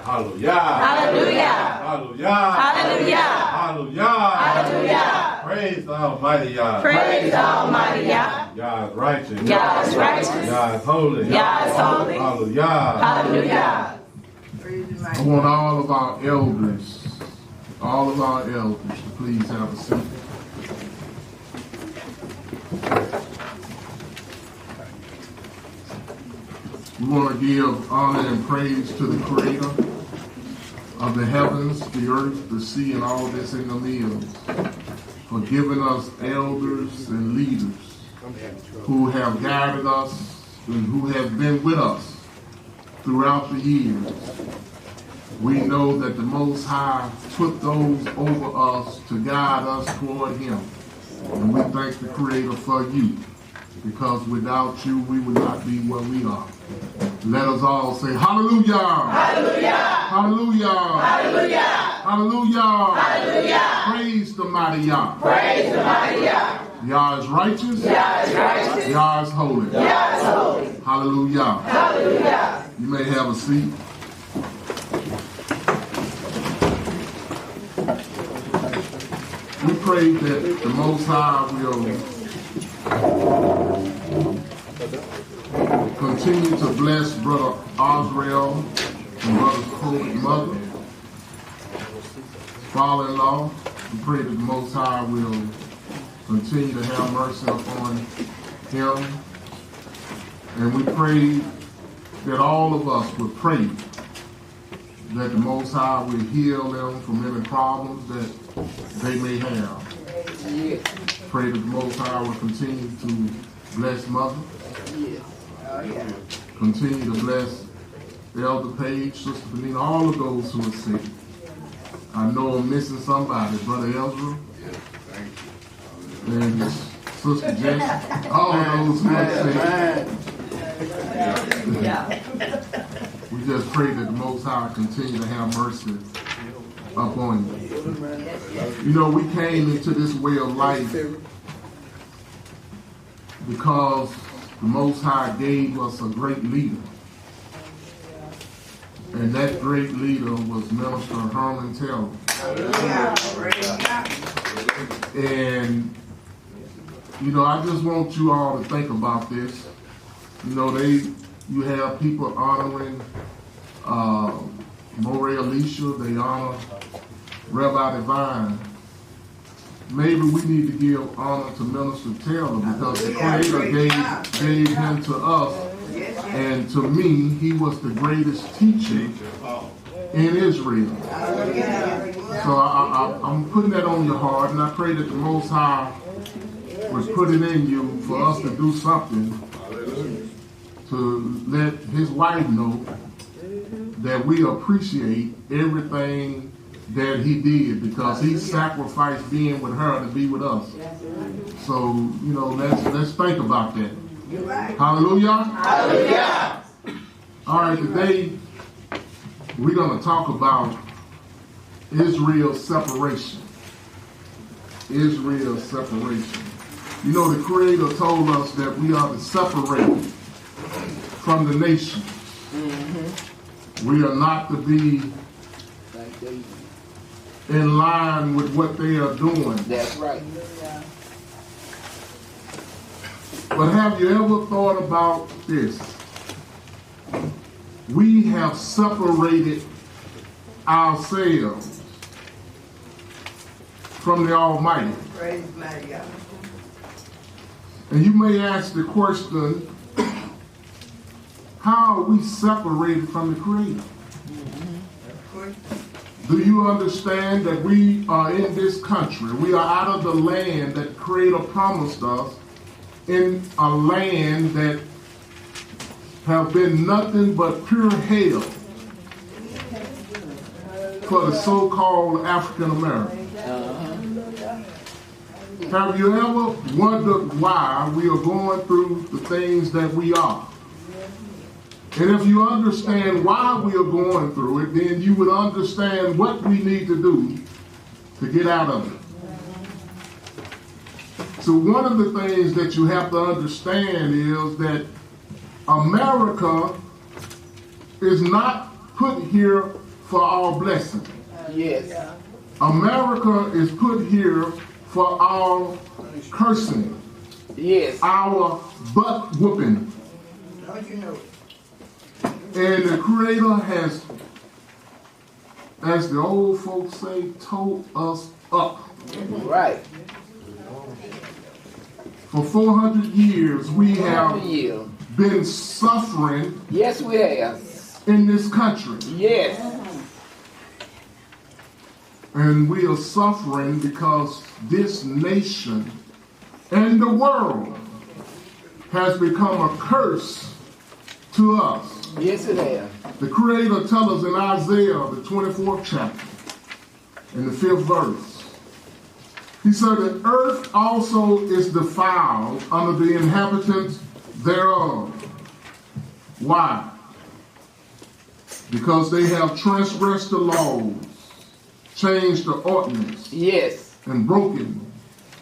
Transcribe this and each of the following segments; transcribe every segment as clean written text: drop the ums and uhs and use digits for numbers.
Hallelujah. Hallelujah. Hallelujah. Hallelujah. Hallelujah. Hallelujah. Praise the Almighty Yah. Praise the Almighty Yah. Yah is righteous. Yah is righteous. Yah is holy. Yah is holy. Hallelujah. Hallelujah. I want all of our elders to please have a seat. We want to give honor and praise to the Creator of the heavens, the earth, the sea, and all that's in the mills, for giving us elders and leaders who have guided us and who have been with us throughout the years. We know that the Most High put those over us to guide us toward Him. And we thank the Creator for you, because without you, we would not be where we are. Let us all say hallelujah. Hallelujah. Hallelujah. Hallelujah. Hallelujah. Hallelujah. Praise the mighty Yah. Praise the mighty Yah. Yah is righteous. Yah is righteous. Yah is holy. Yah is holy. Hallelujah. Hallelujah. You may have a seat. We pray that the Most High will continue to bless Brother Osrael and Brother Cole's mother, father-in-law. We pray that the Most High will continue to have mercy upon him. And we pray that all of us would pray that the Most High will heal them from any problems that they may have. Pray that the Most High will continue to bless Mother. Continue to bless Elder Page, Sister Benita, all of those who are sick. I know I'm missing somebody, Brother Ezra, and Sister Jess, all of those who are sick. We just pray that the Most High continue to have mercy upon you. You know, we came into this way of life because the Most High gave us a great leader. And that great leader was Minister Herman Taylor. And, you know, I just want you all to think about this. You know, you have people honoring MOWREH Alicia, they honor Rabbi Divine. Maybe we need to give honor to Minister Taylor, because the Creator gave him to us, and to me, he was the greatest teacher in Israel. So I'm putting that on your heart, and I pray that the Most High would put it in you for us to do something to let his wife know that we appreciate everything that he did, because he sacrificed being with her to be with us. So, you know, let's think about that. Hallelujah. Hallelujah. All right, today we're going to talk about Yisrael'S separation. Yisrael'S separation. You know, the Creator told us that we are to separate from the nations. We are not to be in line with what they are doing. That's right. But have you ever thought about this? We have separated ourselves from the Almighty. Praise God. And you may ask the question, how are we separated from the Creator? Do you understand that we are in this country? We are out of the land that Creator promised us, in a land that have been nothing but pure hell for the so-called African Americans. Have you ever wondered why we are going through the things that we are? And if you understand why we are going through it, then you would understand what we need to do to get out of it. So one of the things that you have to understand is that America is not put here for our blessing. Yes. America is put here for our cursing, Yes. our butt whooping. Don't you know? And the Creator has, as the old folks say, told us up. Right. For 400 years, we have Yeah. been suffering Yes, we have. in this country. Yes. And we are suffering because this nation and the world has become a curse to us. Yes, it has. The Creator tells us in Isaiah, the 24th chapter, in the 5th verse, he said, the earth also is defiled under the inhabitants thereof. Why? Because they have transgressed the laws, changed the ordinance, Yes. and broken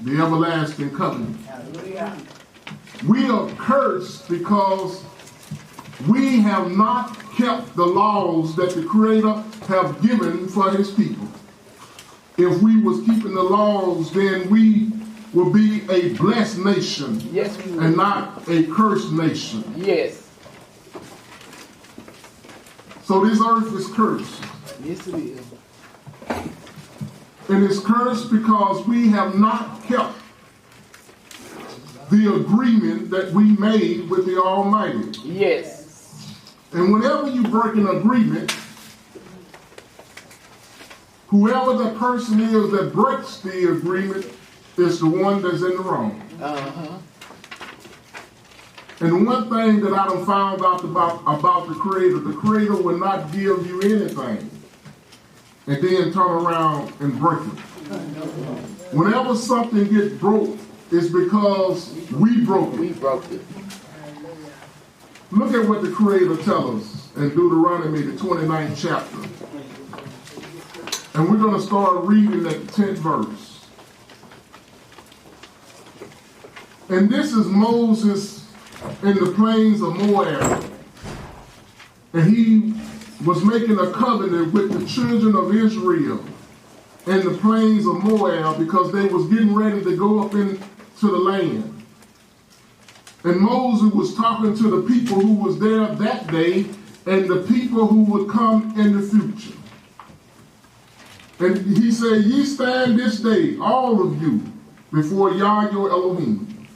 the everlasting covenant. Hallelujah. We are cursed because we have not kept the laws that the Creator have given for his people. If we was keeping the laws, then we will be a blessed nation Yes, we will. and not a cursed nation. Yes. So this earth is cursed. Yes, it is. And it's cursed because we have not kept the agreement that we made with the Almighty. Yes. And whenever you break an agreement, whoever the person is that breaks the agreement is the one that's in the wrong. Uh-huh. And one thing that I done found out about the Creator will not give you anything and then turn around and break it. Whenever something gets broke, it's because we broke it. We broke it. Look at what the Creator tells us in Deuteronomy, the 29th chapter. And we're going to start reading at the 10th verse. And this is Moses in the plains of Moab. And he was making a covenant with the children of Israel in the plains of Moab because they was getting ready to go up into the land. And Moses was talking to the people who was there that day and the people who would come in the future. And he said, ye stand this day, all of you, before Yah your Elohim,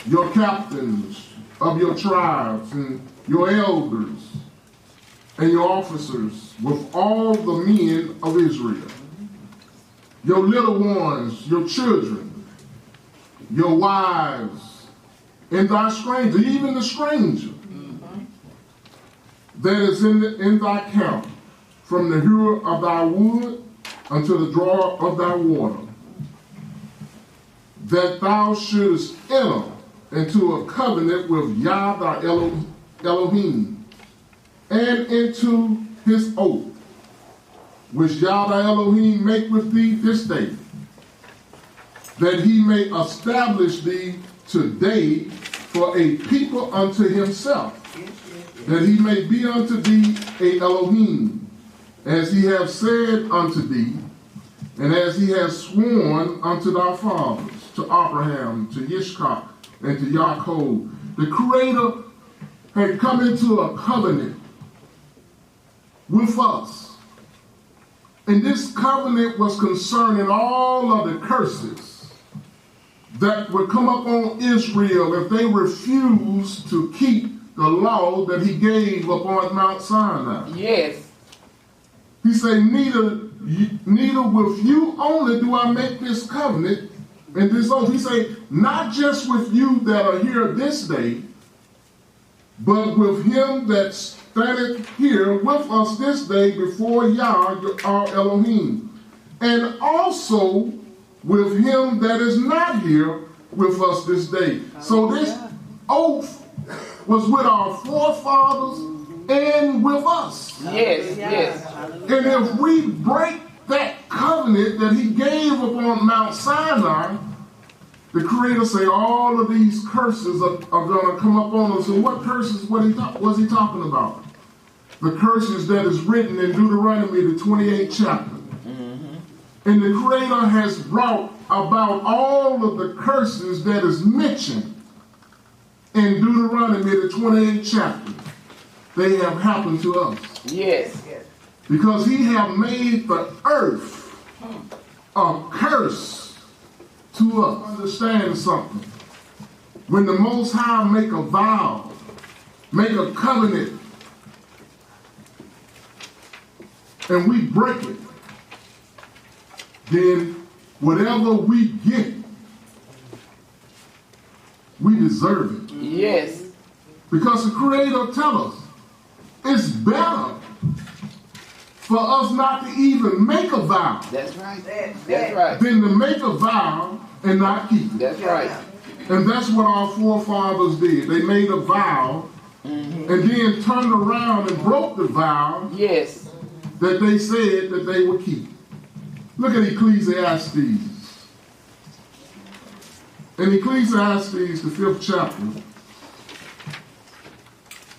your captains of your tribes and your elders and your officers with all the men of Israel, your little ones, your children, your wives, and thy stranger, even the stranger that is in thy camp, from the hewer of thy wood unto the drawer of thy water, that thou shouldest enter into a covenant with Yah thy Elohim, and into his oath, which Yah thy Elohim make with thee this day, that he may establish thee today for a people unto himself, that he may be unto thee a Elohim, as he hath said unto thee, and as he has sworn unto thy fathers, to Abraham, to Yitzchak, and to Yaakov. The Creator had come into a covenant with us. And this covenant was concerning all of the curses that would come up on Israel if they refused to keep the law that he gave upon Mount Sinai. Yes. He said, neither with you only do I make this covenant and this oath. He said, not just with you that are here this day, but with him that standeth here with us this day before Yah, our Elohim, and also with him that is not here with us this day. So this oath was with our forefathers and with us. Yes, yes. And if we break that covenant that he gave upon Mount Sinai, the Creator say all of these curses are going to come up on us. And what curses was he talking about? the curses that is written in Deuteronomy, the 28th chapter. And the Creator has brought about all of the curses that is mentioned in Deuteronomy, the 28th chapter. They have happened to us. Yes. Because he have made the earth a curse to us. Understand something. When the Most High make a vow, make a covenant, and we break it, then whatever we get, we deserve it. Yes. Because the Creator tells us it's better for us not to even make a vow. That's right. That's right. Than to make a vow and not keep it. That's right. And that's what our forefathers did. They made a vow and then turned around and broke the vow Yes. that they said that they would keep. Look at Ecclesiastes. In Ecclesiastes, the 5th chapter,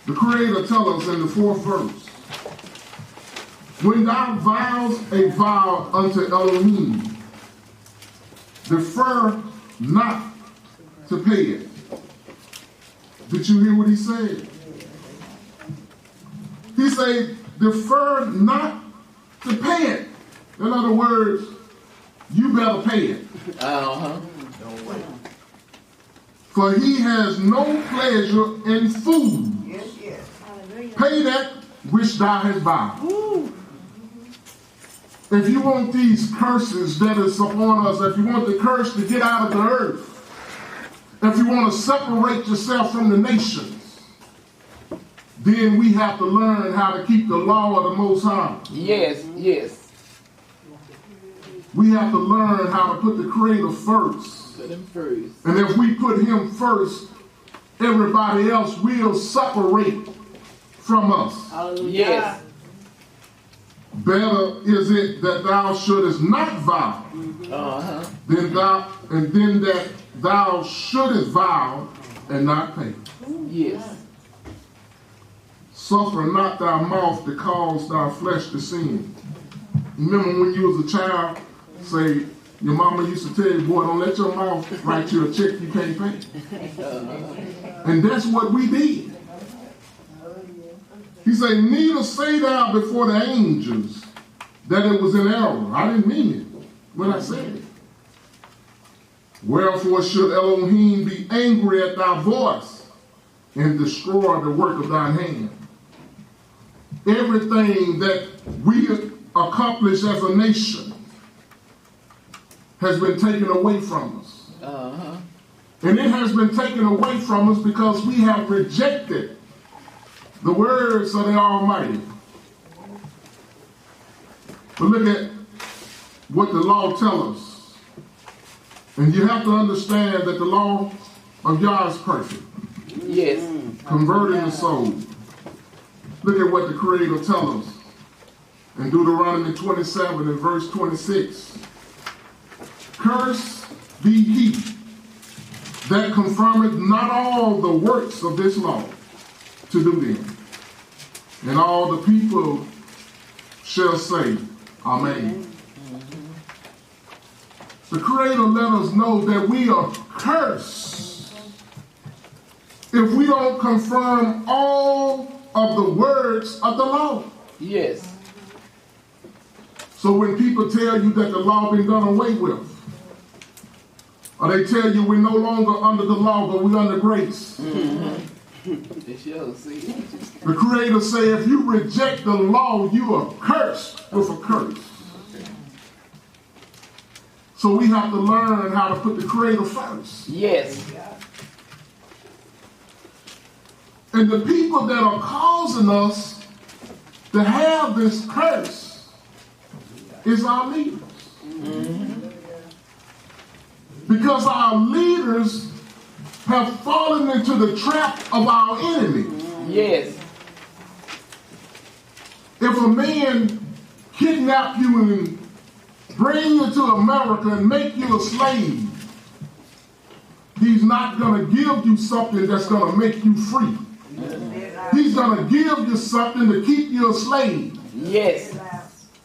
the Creator tells us in the 4th verse, when thou vows a vow unto Elohim, defer not to pay it. Did you hear what he said? He said, defer not to pay it. In other words, you better pay it. For he has no pleasure in food. Pay that which thou hast vowed. If you want these curses that is upon us, if you want the curse to get out of the earth, if you want to separate yourself from the nations, then we have to learn how to keep the law of the Most High. Yes, yes. We have to learn how to put the Creator first. Put him first. And if we put him first, everybody else will separate from us. Hallelujah. Yes. Better is it that thou shouldest not vow, than that thou shouldest vow and not pay. Yes. Suffer not thy mouth to cause thy flesh to sin. Remember when you was a child, say, your mama used to tell you, boy, don't let your mouth write you a check you can't pay. And that's what we did. He said, neither say thou before the angels that it was in error. I didn't mean it when I said it. Wherefore should Elohim be angry at thy voice and destroy the work of thine hand? Everything that we accomplish as a nation has been taken away from us. And it has been taken away from us because we have rejected the words of the Almighty. But look at what the law tells us. And you have to understand that the law of Yah is perfect. Yes. Converting the soul. Look at what the Creator tells us in Deuteronomy 27 and verse 26. Cursed be he that confirmeth not all the works of this law to do them. And all the people shall say, Amen. The Creator let us know that we are cursed if we don't confirm all of the words of the law. Yes. So when people tell you that the law been done away with, or they tell you we're no longer under the law, but we're under grace. They shall see. The Creator say if you reject the law, you are cursed with a curse. So we have to learn how to put the Creator first. Yes. And the people that are causing us to have this curse is our leaders. Because our leaders have fallen into the trap of our enemy. Yes. If a man kidnap you and bring you to America and make you a slave, he's not going to give you something that's going to make you free. He's going to give you something to keep you a slave. Yes.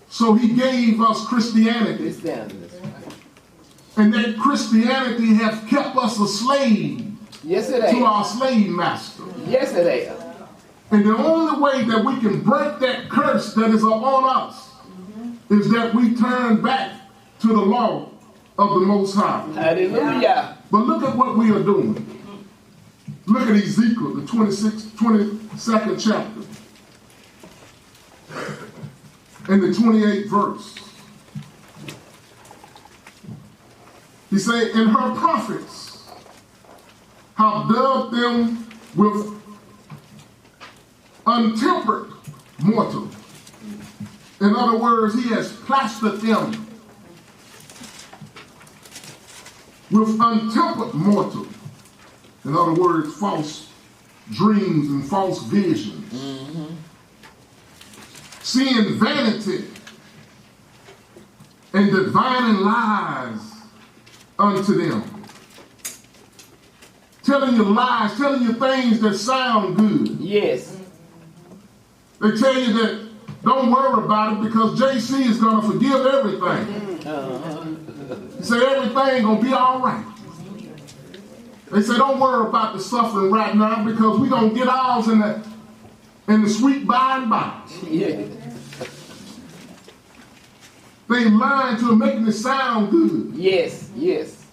So he gave us Christianity. And that Christianity has kept us a slave to our slave master. Yes, it is. And the only way that we can break that curse that is upon us is that we turn back to the law of the Most High. Hallelujah. But look at what we are doing. Look at Ezekiel, the 22nd chapter, and the 28th verse. He said, and her prophets have dubbed them with untempered mortar. In other words, he has plastered them with untempered mortar. In other words, false dreams and false visions. Seeing vanity and divining lies unto them. Telling you lies, telling you things that sound good. Yes. They tell you that don't worry about it because JC is going to forgive everything. They say everything going to be all right. They say don't worry about the suffering right now because we're going to get ours in the sweet by and by. Yeah. They lying to it, making it sound good. Yes, yes.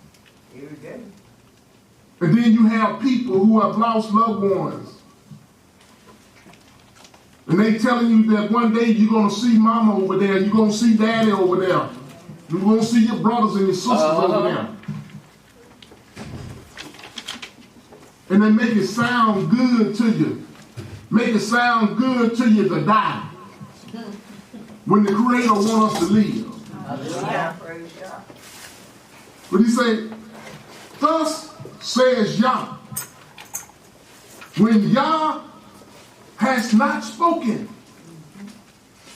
And then you have people who have lost loved ones. And they telling you that one day you're going to see mama over there, you're going to see daddy over there. You're going to see your brothers and your sisters over there. And they make it sound good to you. Make it sound good to you to die. When the Creator wants us to live. But he said, thus says Yah, when Yah has not spoken.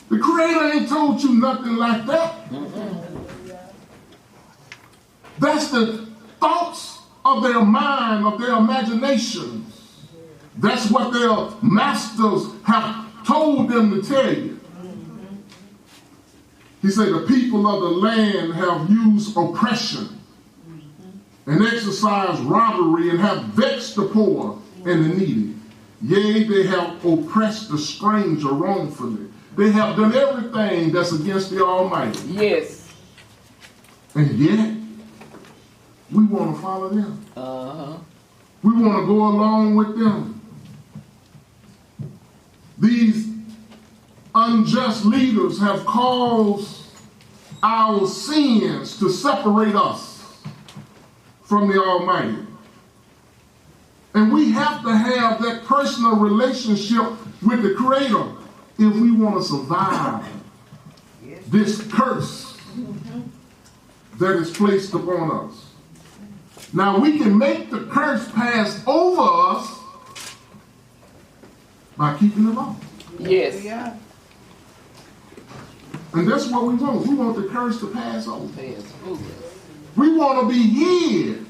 The Creator ain't told you nothing like that. That's the thoughts of their mind, of their imaginations. That's what their masters have told them to tell you. He said the people of the land have used oppression and exercised robbery and have vexed the poor and the needy. Yea, they have oppressed the stranger wrongfully. They have done everything that's against the Almighty. Yes. And yet, we want to follow them. We want to go along with them. These unjust leaders have caused our sins to separate us from the Almighty. And we have to have that personal relationship with the Creator if we want to survive this curse that is placed upon us. Now we can make the curse pass over us by keeping the law. Yes. And that's what we want. We want the curse to pass over. We want to be hid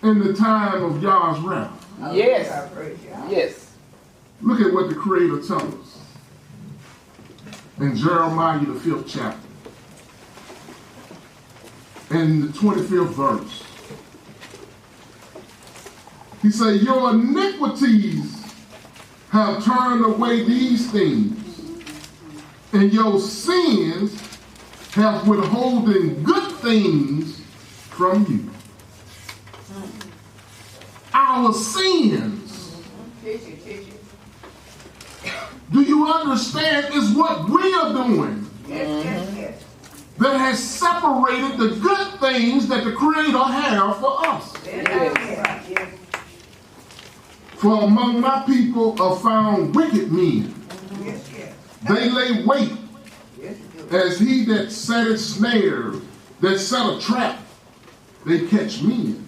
in the time of Yah's wrath. Yes. Yes. Look at what the Creator tells us in Jeremiah, the 5th chapter, and the 25th verse. He said, your iniquities have turned away these things, and your sins have withholden good things from you. Our sins, do you understand, is what we are doing that has separated the good things that the Creator has for us. For among my people are found wicked men. They lay wait as he that setteth snares, that set a trap, they catch men.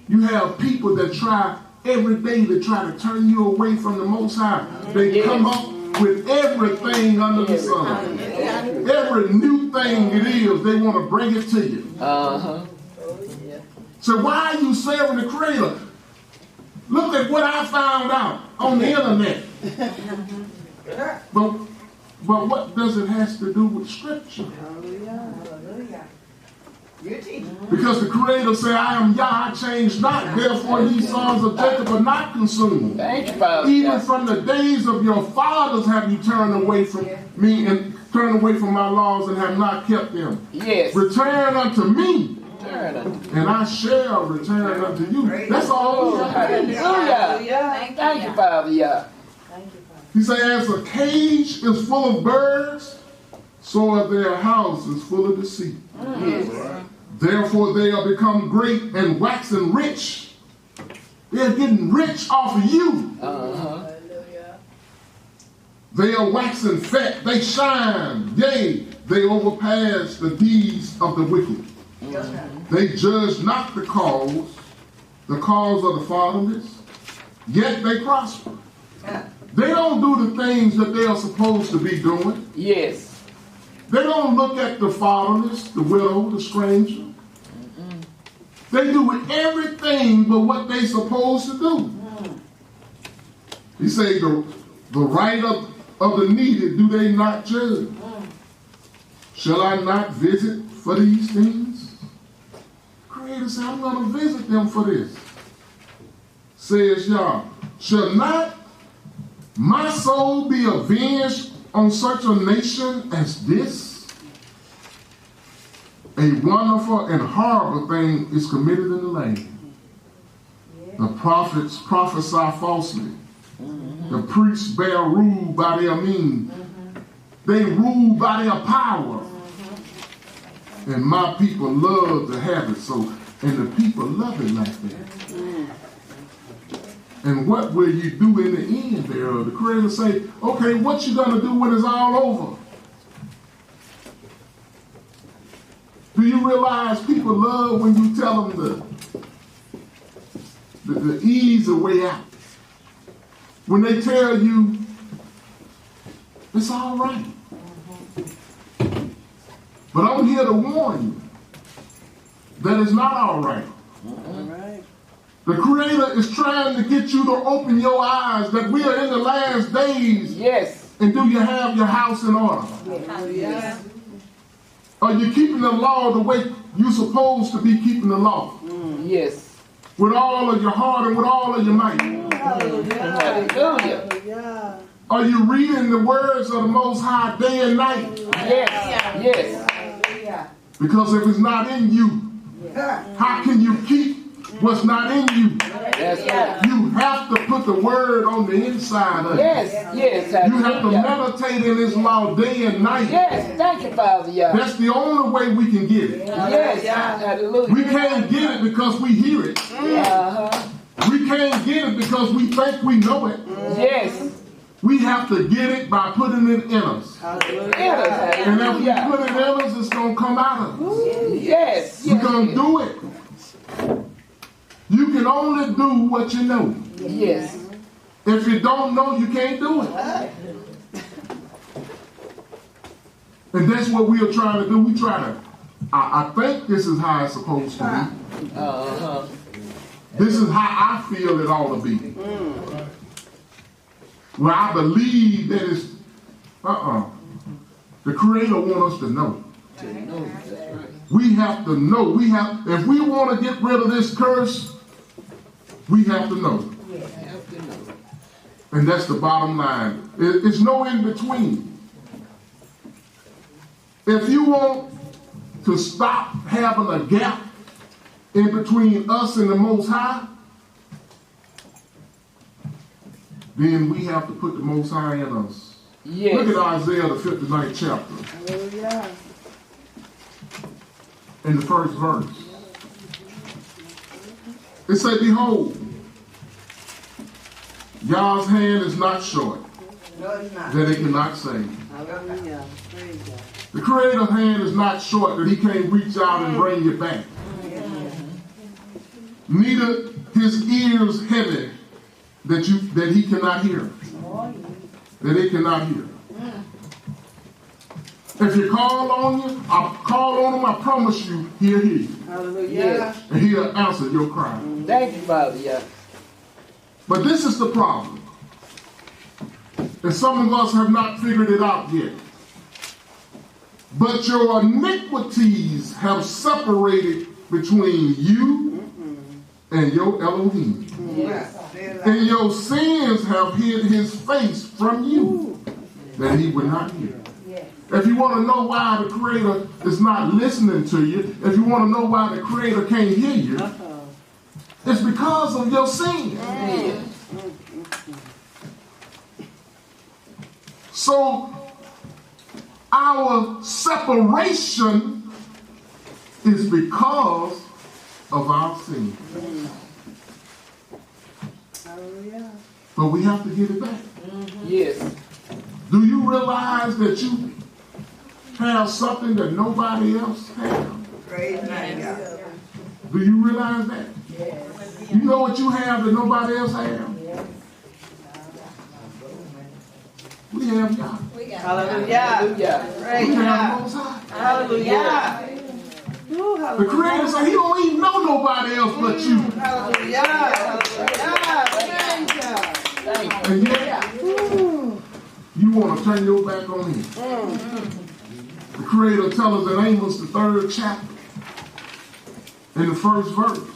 You have people that try every day to try to turn you away from the Most High. They come up with everything under the sun. Every new thing it is, they want to bring it to you. So why are you serving the Creator? Look at what I found out on the internet. But what does it have to do with Scripture? Hallelujah. You're teaching. Because the Creator said, I am Yah, I change not. Therefore, ye sons of Jacob are not consumed. Thank you, Father. Even from the days of your fathers have you turned away from me and turned away from my laws and have not kept them. Yes. Return unto me, Turn unto and I shall return unto you. That's all. you. Hallelujah. Thank you, Father. Yeah. He said, as a cage is full of birds, so are their houses full of deceit. Yes. Therefore they are become great and waxing rich. They're getting rich off of you. Uh-huh. They are waxing fat. They shine. Yea, they overpass the deeds of the wicked. They judge not the cause of the fatherless, yet they prosper. They don't do the things that they are supposed to be doing. Yes. They don't look at the fatherless, the widow, the stranger. They do everything but what they supposed to do. He said, the right of the needy, do they not judge? Shall I not visit for these things? Creator said, I'm going to visit them for this. Says Yah, shall not my soul be avenged on such a nation as this? A wonderful and horrible thing is committed in the land. The prophets prophesy falsely. The priests bear rule by their means. They rule by their power. And my people love to have it so. And the people love it like that. And what will you do in the end thereof? The Creator say, okay, what you gonna do when it's all over? Do you realize people love when you tell them the easy way out? When they tell you, it's all right. But I'm here to warn you that it's not all right. The Creator is trying to get you to open your eyes that we are in the last days. Yes. And do you have your house in order? Yes. Are you keeping the law the way you're supposed to be keeping the law? Yes. With all of your heart and with all of your might. Hallelujah. Are you reading the words of the Most High day and night? Yes. Yes. Because if it's not in you, how can you keep what's not in you? That's right. You have to put the word on the inside of you. Yes. Yes. You have to Hallelujah. meditate in His law day and night. Yes. Thank you, Father. Yeah. That's the only way we can get it. Yes. Hallelujah. We can't get it because we hear it. Uh-huh. We can't get it because we think we know it. Yes. We have to get it by putting it in us. And if we put it in us, it's going to come out of us. Yes. We're going to do it. You can only do what you know. Yes. If you don't know, you can't do it. And that's what we are trying to do. We try to, I think this is how it's supposed to be. Uh-huh. This is how I feel it ought to be. Where I believe that it's, the Creator wants us to know. We have to know. If we want to get rid of this curse, we have to know. And that's the bottom line. It's no in between. If you want to stop having a gap in between us and the Most High, then we have to put the Most High in us. Yes. Look at Isaiah, the 59th chapter. In the first verse. It said, behold, Yah's hand is not short, that it cannot save. The Creator's hand is not short, that He can't reach out and bring you back. Neither His ears heavy, that He cannot hear. That it cannot hear. If you call on Him, I promise you, He'll hear you. Hallelujah. And He'll answer your cry. Thank you, Father. Yeah. But this is the problem. And some of us have not figured it out yet. But your iniquities have separated between you and your Elohim. Yes. And your sins have hid his face from you, that he would not hear. If you want to know why the Creator is not listening to you, if you want to know why the Creator can't hear you, it's because of your sin. So our separation is because of our sin. But we have to get it back. Yes. Do you realize that you have something that nobody else has? Praise God. Do you realize that? You know what you have that nobody else has? We have God. Hallelujah. Hallelujah. Praise We have God. the Most High. Hallelujah. The Creator said he don't even know nobody else but you. Hallelujah. Hallelujah. Thank you. And yet, you want to turn your back on him. The Creator tells us in Amos, the 3rd chapter, in the 1st verse.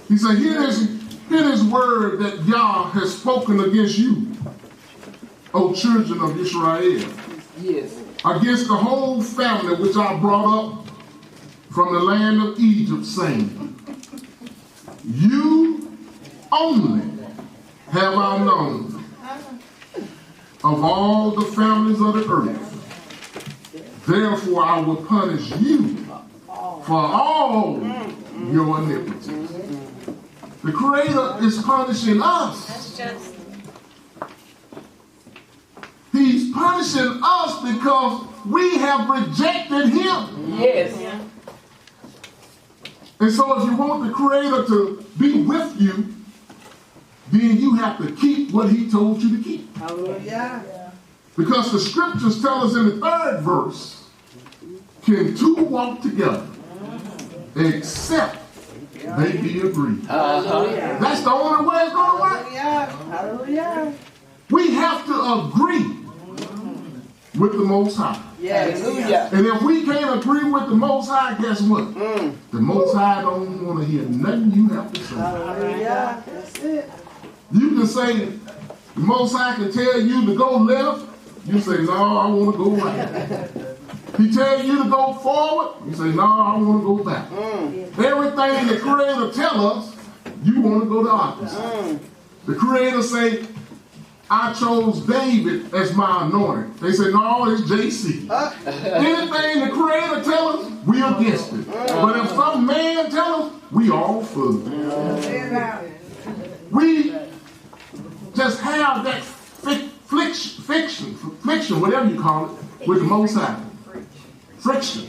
He said, hear this word that Yah has spoken against you, O children of Yisrael. Yes. Against the whole family which I brought up from the land of Egypt, saying, you only have I known of all the families of the earth. Therefore I will punish you for all your iniquities. The Creator is punishing us. He's punishing us because we have rejected him. Yes. And so if you want the Creator to be with you, then you have to keep what he told you to keep. Hallelujah. Because the scriptures tell us in the 3rd verse, can two walk together except they be agreed? That's the only way it's going to work. Hallelujah. We have to agree with the Most High. Yes. Hallelujah. And if we can't agree with the Most High, guess what? The Most High don't want to hear nothing you have to say. Hallelujah. That's it. You can say, the Most High can tell you to go left. You say, no, I want to go right. He tell you to go forward. You say, no, I want to go back. Everything the Creator tell us, you want to go the opposite. The Creator say, I chose David as my anointed. They say, no, it's JC. Anything the Creator tell us, we against it. But if some man tell us, we all for it. We just have that friction, whatever you call it, with the Most High. Friction.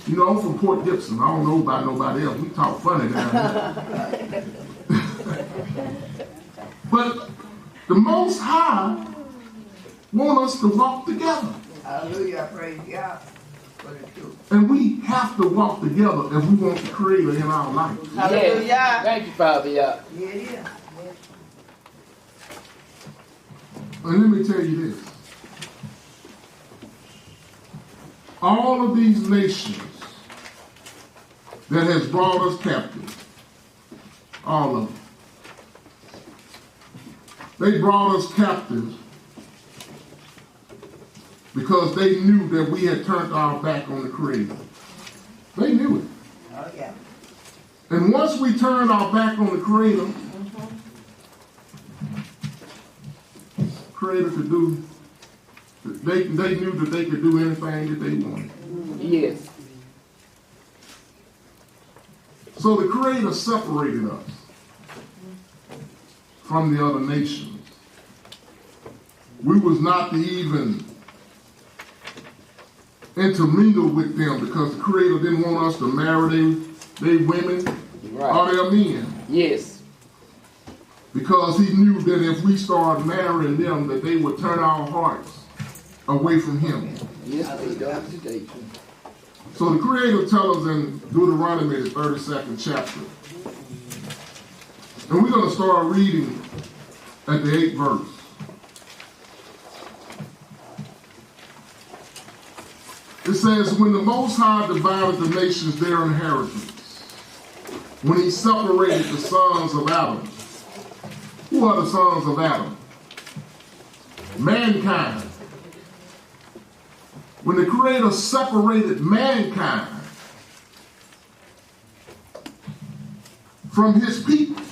You know, I'm from Port Gibson. I don't know about nobody else. We talk funny down here. But the Most High want us to walk together. Hallelujah. Praise God. And we have to walk together if we want the Creator in our life. Hallelujah. Yes. Thank you, Father. Yeah. Yeah. And let me tell you this. All of these nations that has brought us captive, all of them, they brought us captive because they knew that we had turned our back on the Creator. They knew it. Oh, yeah. And once we turned our back on the Creator, Creator could do, they knew that they could do anything that they wanted. Yes. So the Creator separated us from the other nations. We was not to even intermingle with them because the Creator didn't want us to marry their women or their men. Yes. Because he knew that if we started marrying them, that they would turn our hearts away from him. Yes, so the Creator tells us in Deuteronomy, the 32nd chapter, And we're going to start reading at the 8th verse. It says, when the Most High divided the nations their inheritance, when he separated the sons of Adam. Who are the sons of Adam? Mankind. When the Creator separated mankind from his people,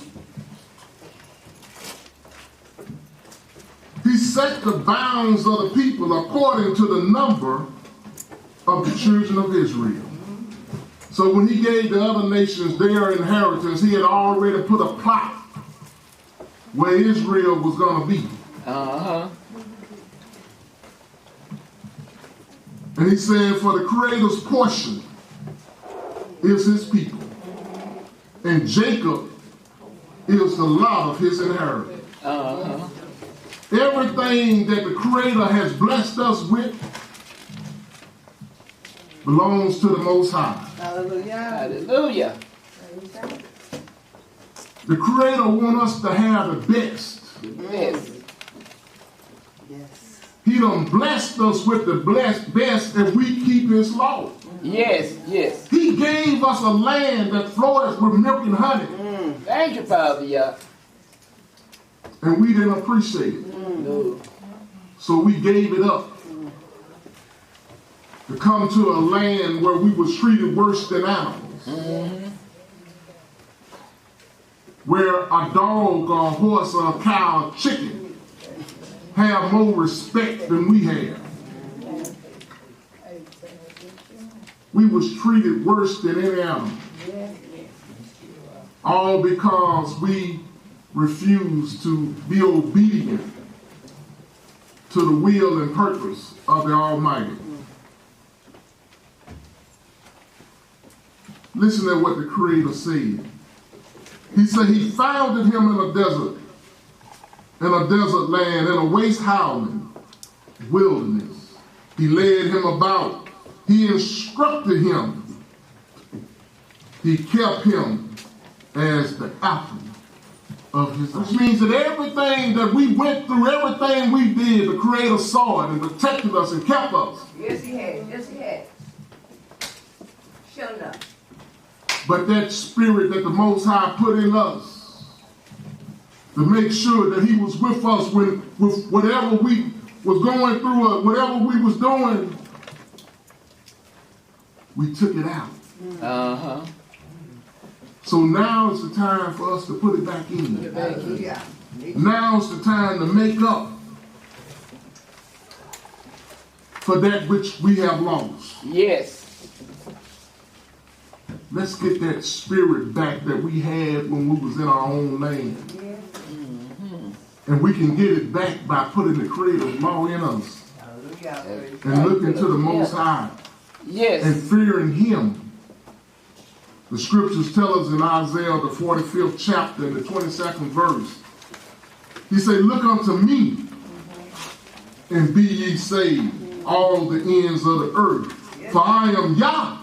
he set the bounds of the people according to the number of the children of Israel. So when he gave the other nations their inheritance, he had already put a plot where Israel was going to be. And he said, for the Creator's portion is his people, and Jacob is the lot of his inheritance. Everything that the Creator has blessed us with belongs to the Most High. Hallelujah. Hallelujah. The Creator wants us to have the best. Yes. Yes. He done blessed us with the best if we keep his law. Yes, yes. He gave us a land that flows with milk and honey. Thank you, Father, Yah. And we didn't appreciate it. No. So we gave it up to come to a land where we was treated worse than animals. Where a dog or a horse or a cow or chicken have more respect than we have. We was treated worse than any animal. All because we refused to be obedient to the will and purpose of the Almighty. Listen to what the Creator said. He said he founded him in a desert land, in a waste howling wilderness. He led him about. He instructed him. He kept him as the apple of his eye. Which means that everything that we went through, everything we did, the Creator saw it and protected us and kept us. Yes, he had. Yes, he had. Shut up. But that spirit that the Most High put in us to make sure that he was with us with whatever we was going through or whatever we was doing, we took it out. So now is the time for us to put it back in. Hallelujah. Now is the time to make up for that which we have lost. Yes. Let's get that spirit back that we had when we was in our own land. And we can get it back by putting the Creator's law in us. Hallelujah. And looking to the Most High. Yes. And fearing him. The scriptures tell us in Isaiah, the 45th chapter, in the 22nd verse. He said, look unto me and be ye saved, all the ends of the earth. For I am Yah.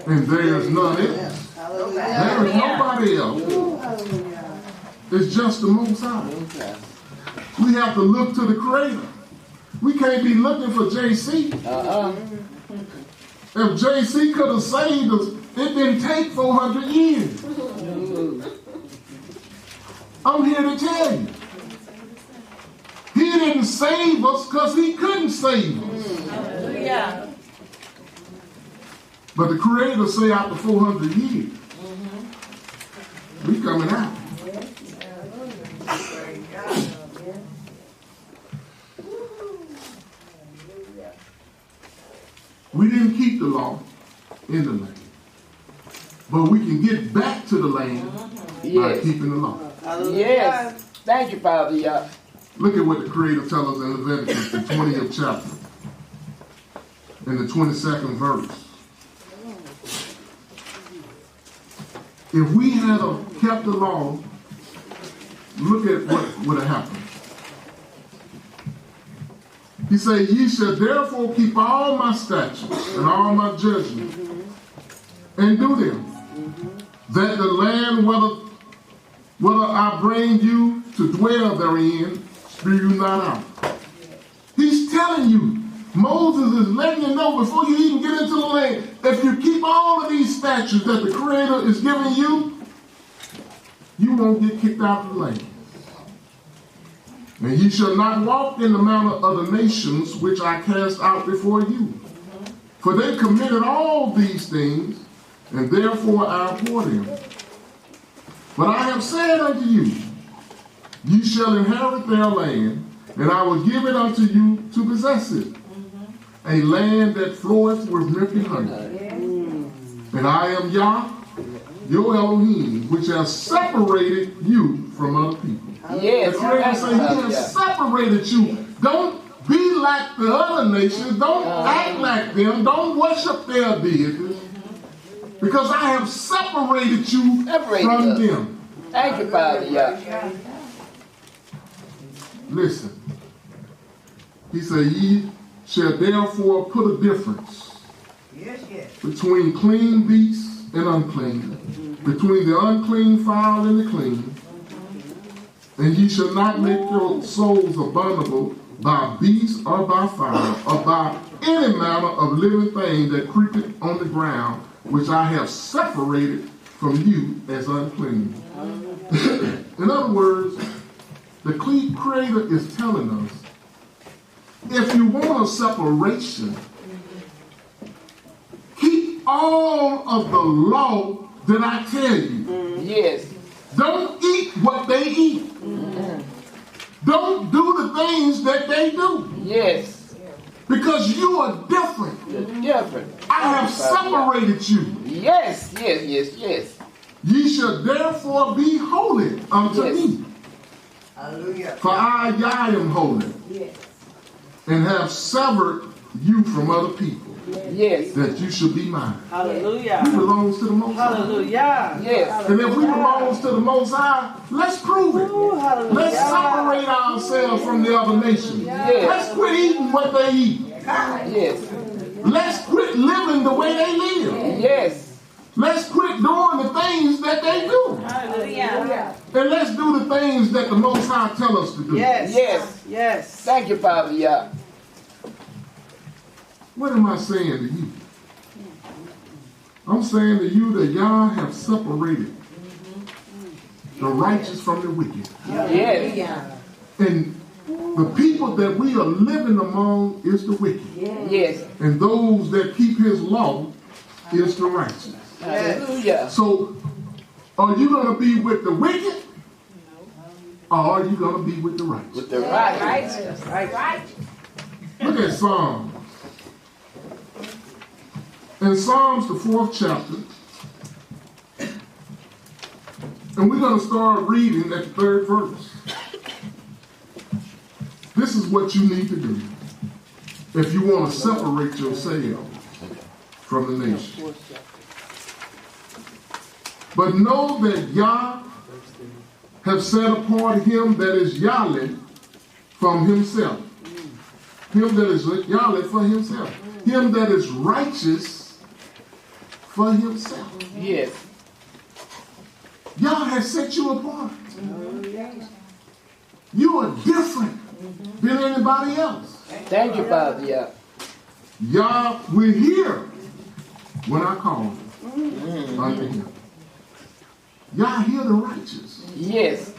And there is none else. There is nobody else. It's just the Most High. We have to look to the Creator. We can't be looking for JC. If JC could have saved us, it didn't take 400 years. I'm here to tell you. He didn't save us because he couldn't save us. Hallelujah. But the Creator say after 400 years, we coming out. We didn't keep the law in the land. But we can get back to the land by keeping the law. Yes. Thank you, Father, Yah. Look at what the Creator tells us in Leviticus, the 20th chapter, in the 22nd verse. If we had kept the law, look at what would have happened. He said, ye shall therefore keep all my statutes and all my judgments and do them, that the land whether I bring you to dwell therein, spew you not out. He's telling you, Moses is letting you know before you even get into the land, if you keep all of these statutes that the Creator is giving you, you won't get kicked out of the land. And ye shall not walk in the manner of the nations which I cast out before you. For they committed all these things, and therefore I abhor them. But I have said unto you, ye shall inherit their land, and I will give it unto you to possess it. A land that floweth with milk and honey. And I am Yah, your Elohim, which has separated you from other people. Yes. The Creator said he has separated you. Don't be like the other nations. Don't act like them. Don't worship their deities. Because I have separated you from them. Thank you, Father. Yeah. Listen. He said, ye shall therefore put a difference between clean beasts and unclean, between the unclean fowl and the clean. And ye shall not make your souls abominable by beast or by fowl, or by any manner of living thing that creepeth on the ground, which I have separated from you as unclean. In other words, the Creator is telling us, if you want a separation, keep all of the law that I tell you. Yes. Don't eat what they eat. Don't do the things that they do. Yes. Because you are different. Different. I have separated you. Yes, yes, yes, yes. Ye shall therefore be holy unto me. Hallelujah. For I, Yah, am holy, and have severed you from other people, Yes. that you should be mine. Hallelujah. We belongs to the Most High. Hallelujah. Yes. And if we belong to the Most High, let's prove it. Ooh, hallelujah. Let's separate ourselves from the other nations. Yes. Let's quit eating what they eat. Yes. Let's quit living the way they live. Yes. Let's quit doing the things that they do. Hallelujah. And let's do the things that the Most High tell us to do. Yes. Yes. Yes. Thank you, Father. Yeah. What am I saying to you? I'm saying to you that Yah have separated the righteous from the wicked. Yes. And the people that we are living among is the wicked. Yes. And those that keep his law is the righteous. Hallelujah. So, are you going to be with the wicked? Or are you going to be with the righteous? With the righteous. Look at Psalms. In Psalms, the 4th chapter, and we're going to start reading at the 3rd verse. This is what you need to do if you want to separate yourself from the nation. But know that Yah have set apart him that is Yahweh from himself. Him that is Yahweh for himself. Him that is righteous for himself. Yes. Yah has set you apart. You are different than anybody else. Thank you, Father. Yeah. Yah will hear when I call him unto him. Yah hear the righteous. Yes.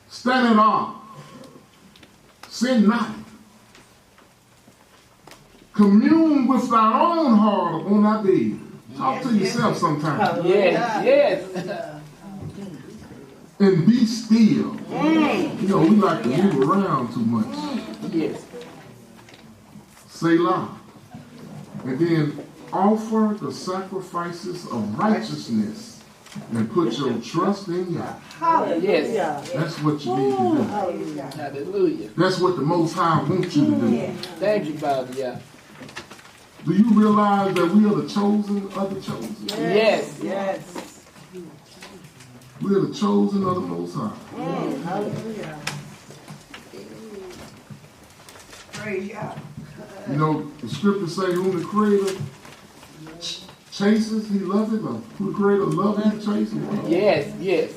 Stand in awe. Sin not. Commune with thy own heart upon thy bed. Talk to yourself sometimes. Yes. Yes. And be still. You know, we like to move around too much. Yes. Selah. And then offer the sacrifices of righteousness and put your trust in Yah. Hallelujah. That's what you need to do. Hallelujah. Hallelujah. That's what the Most High wants you to do. Thank you, Father. Yeah. Do you realize that we are the chosen of the chosen? Yes. Yes. We are the chosen of the Most High. Hallelujah. Praise God. You know, the scriptures say, whom the Creator chases, he loveth. Who the Creator loveth, he chases. Yes. Yes.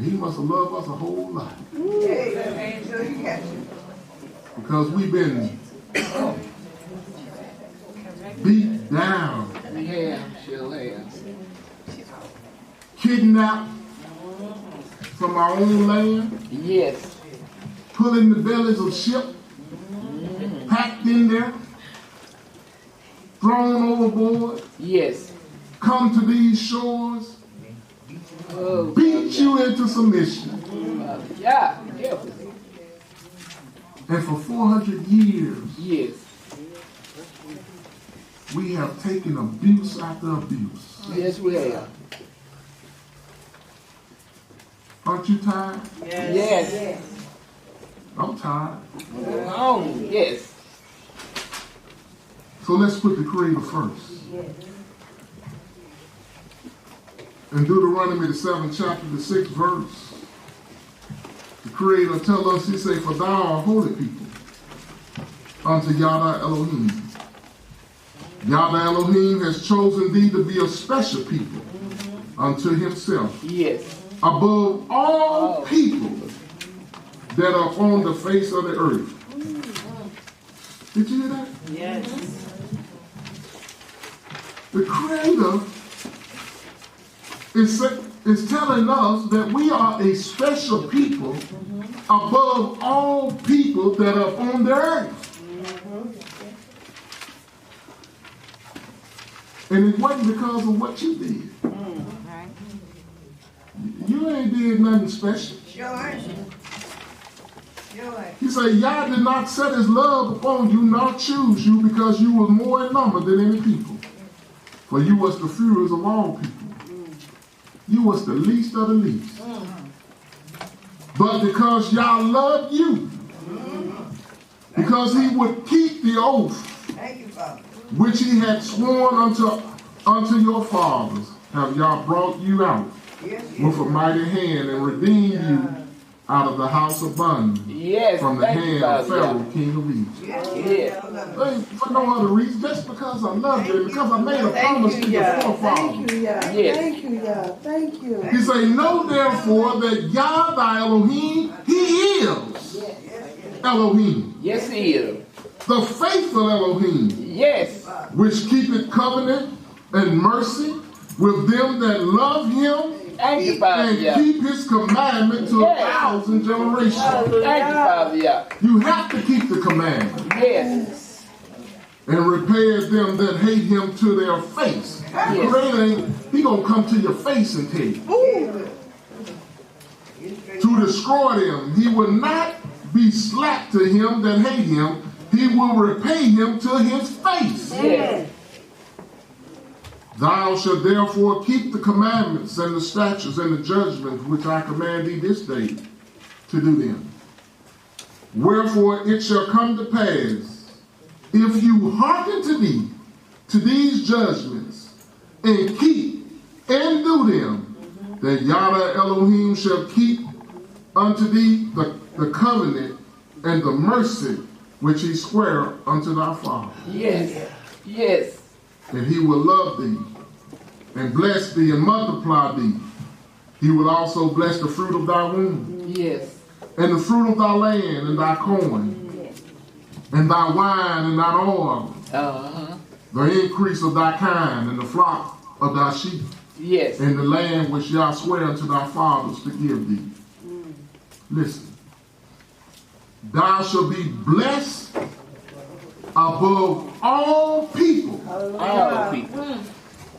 He must have loved us a whole lot. Amen. So you got you. Because we've been beat down, Yeah, sure have. kidnapped from our own land, Yes. put in the bellies of ships, packed in there, thrown overboard, Yes. come to these shores, Oh, beat you into submission. yeah. Yeah. And for 400 years, Yes. we have taken abuse after abuse. Yes, we have. Aren't you tired? Yes. I'm tired. Oh, yes. So let's put the Creator first. In Deuteronomy, the 7th chapter, the 6th verse, the Creator tells us, he say, for thou art holy people unto Yada Elohim. Yada Elohim has chosen thee to be a special people unto himself, Yes. above all people that are on the face of the earth. Did you hear that? Yes. The Creator is telling us that we are a special people above all people that are on the earth. And it wasn't because of what you did. You ain't did nothing special. Sure. Sure. He said, Yah did not set his love upon you, nor choose you, because you was more in number than any people. For you was the fewest of all people. You was the least of the least. But because Yah loved you, because he would keep the oath Thank you, Father. which he had sworn unto your fathers, have Yah brought you out Yes, with a mighty hand and redeemed you out of the house of bondage Yes. from the Thank you, hand of Father. Pharaoh, king of Egypt. yes, Ain't for no other reason, just because I love you, because I made a promise to your Thank forefathers. you, Yah. Yes. Thank you, Yah. Thank you. He say, know therefore that Yah thy Elohim, he is Elohim, Yes, he is. the faithful Elohim, Yes. which keepeth covenant and mercy with them that love him Thank you, Father. and Yeah. keep his commandment to Yes. 1,000 generations. Thank you, Father. Yeah. You have to keep the commandment Yes. and repair them that hate him to their face. Yes. Great ain't, he gonna come to your face and tell you. To destroy them, he will not be slack to him that hate him. He will repay him to his face. Yes. Thou shalt therefore keep the commandments and the statutes and the judgments which I command thee this day to do them. Wherefore it shall come to pass, if you hearken to these judgments, and keep and do them, that Yahweh Elohim shall keep unto thee the covenant and the mercy which he sware unto thy father. Yes. Yes. And he will love thee, and bless thee, and multiply thee. He will also bless the fruit of thy womb, Yes. and the fruit of thy land, and thy corn, and thy wine, and thy oil, Uh-huh. the increase of thy kind, and the flock of thy sheep, Yes. and the land which Yah sware unto thy fathers to give thee. Listen. Thou shalt be blessed above all people. All people.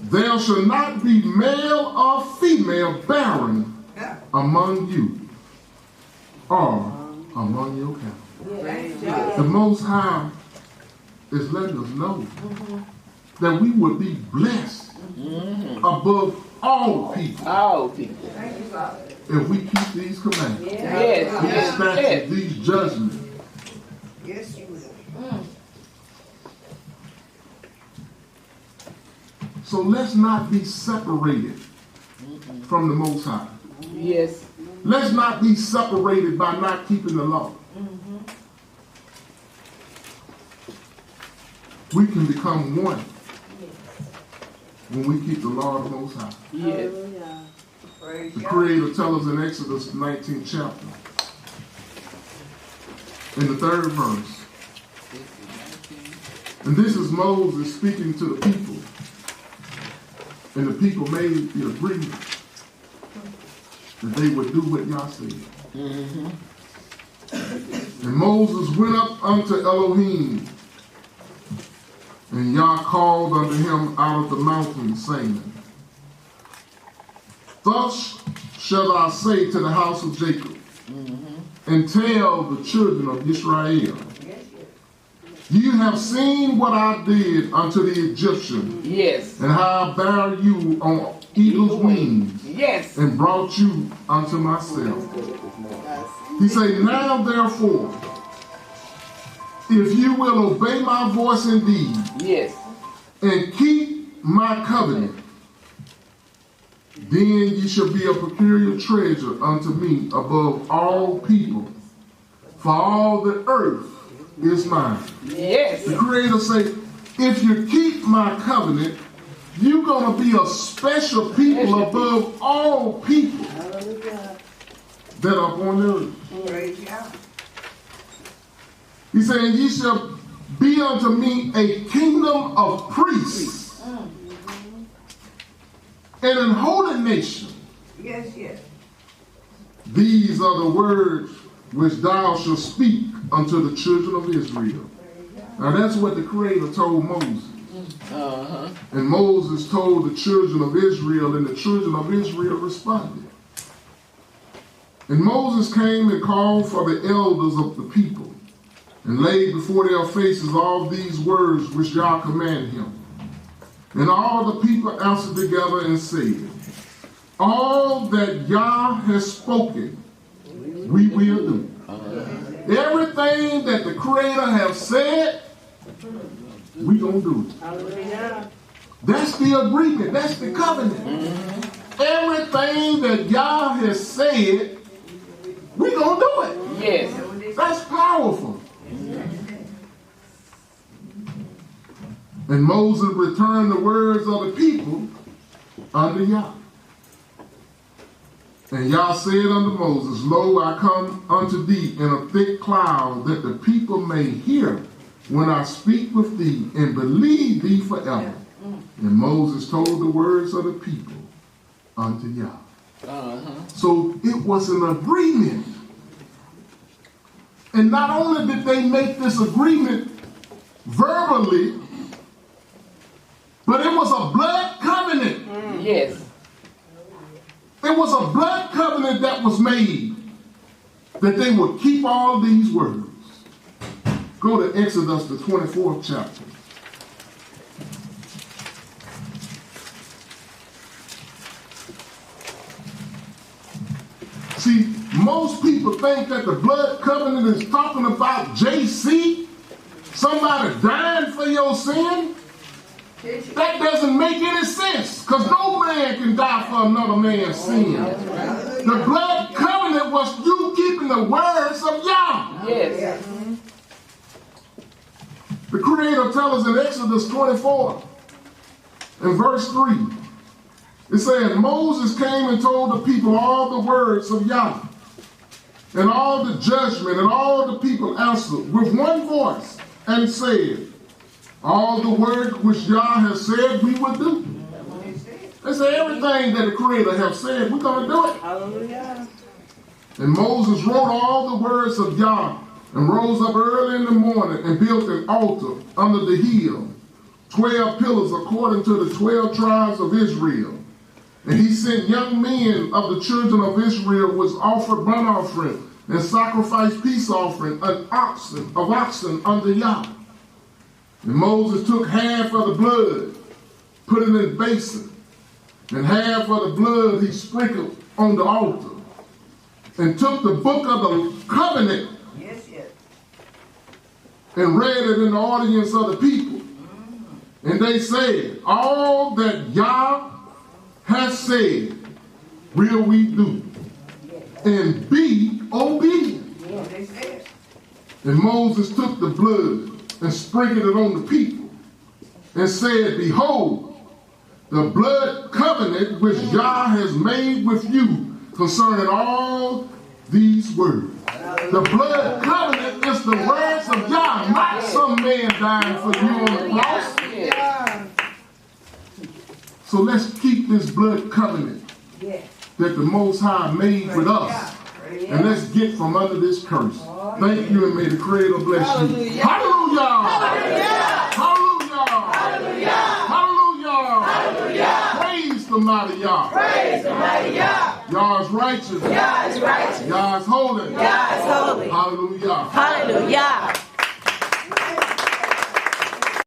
There shall not be male or female barren among you or among your cattle. The Most High is letting us know that we would be blessed above all people All people. if we keep these commandments, Yes. these Yes. statutes, Yes. these judgments. Yes, you will. So let's not be separated from the Most High. Yes. Let's not be separated by not keeping the law. We can become one when we keep the law of the Most High. Yes. Hallelujah. Praise The God. Creator tells us in Exodus 19th chapter, in the 3rd verse, and this is Moses speaking to the people, and the people made the agreement that they would do what Yah said. And Moses went up unto Elohim, and Yah called unto him out of the mountain, saying, Thus shall thou say to the house of Jacob, and tell the children of Yisrael, you have seen what I did unto the Egyptians, Yes. and how I bare you on eagle's wings, Yes. and brought you unto myself. He said, now therefore, if you will obey my voice indeed, Yes. and keep my covenant, then ye shall be a peculiar treasure unto me above all people, for all the earth is mine. Yes. The Creator say, if you keep my covenant, you're going to be a special people above all people Hallelujah. that are upon the earth. Praise God. He said, ye shall be unto me a kingdom of priests and an holy nation. Yes, yes. These are the words which thou shalt speak unto the children of Israel. Now that's what the Creator told Moses. And Moses told the children of Israel, and the children of Israel responded. And Moses came and called for the elders of the people, and laid before their faces all these words which Yah commanded him. And all the people answered together and said, all that Yah has spoken, we will do. Everything that the Creator has said, we gonna do it. Hallelujah. That's the agreement. That's the covenant. Everything that Yah has said, we gonna do it. Yes. That's powerful. And Moses returned the words of the people unto Yah. And Yah said unto Moses, lo, I come unto thee in a thick cloud, that the people may hear when I speak with thee, and believe thee forever. And Moses told the words of the people unto Yah. So it was an agreement. And not only did they make this agreement verbally, but it was a blood covenant. Yes. It was a blood covenant that was made, that they would keep all these words. Go to Exodus, the 24th chapter. See, most people think that the blood covenant is talking about JC, somebody dying for your sin. That doesn't make any sense, because no man can die for another man's sin. The blood covenant was you keeping the words of Yah. Yes. The Creator tells us in Exodus 24, in verse 3, it said, Moses came and told the people all the words of Yah, and all the judgment, and all the people answered with one voice, and said, all the words which Yah has said, we will do. They said, everything that the Creator has said, we're going to do it. Hallelujah. And Moses wrote all the words of Yah, and rose up early in the morning, and built an altar under the hill, 12 pillars according to the 12 tribes of Israel. And he sent young men of the children of Israel, which offered burnt offering and sacrificed peace offering of oxen unto Yah. And Moses took half of the blood, put it in a basin, and half of the blood he sprinkled on the altar, and took the book of the covenant and read it in the audience of the people. And they said, all that Yah has said will we do, and be obedient. And Moses took the blood and sprinkled it on the people, and said, behold, the blood covenant which Yah has made with you concerning all these words. The blood covenant is the words of Yah, not some man dying for you on the cross. Yeah. So let's keep this blood covenant Yes. that the Most High made with us. And let's get from under this curse. Thank you, and may the Creator bless you. Hallelujah! Hallelujah! Hallelujah! Hallelujah! Hallelujah! Praise the mighty Yah. Praise the mighty Yah. Yah is righteous. Yah is righteous. Yah is holy. Yah is holy. Hallelujah. Hallelujah.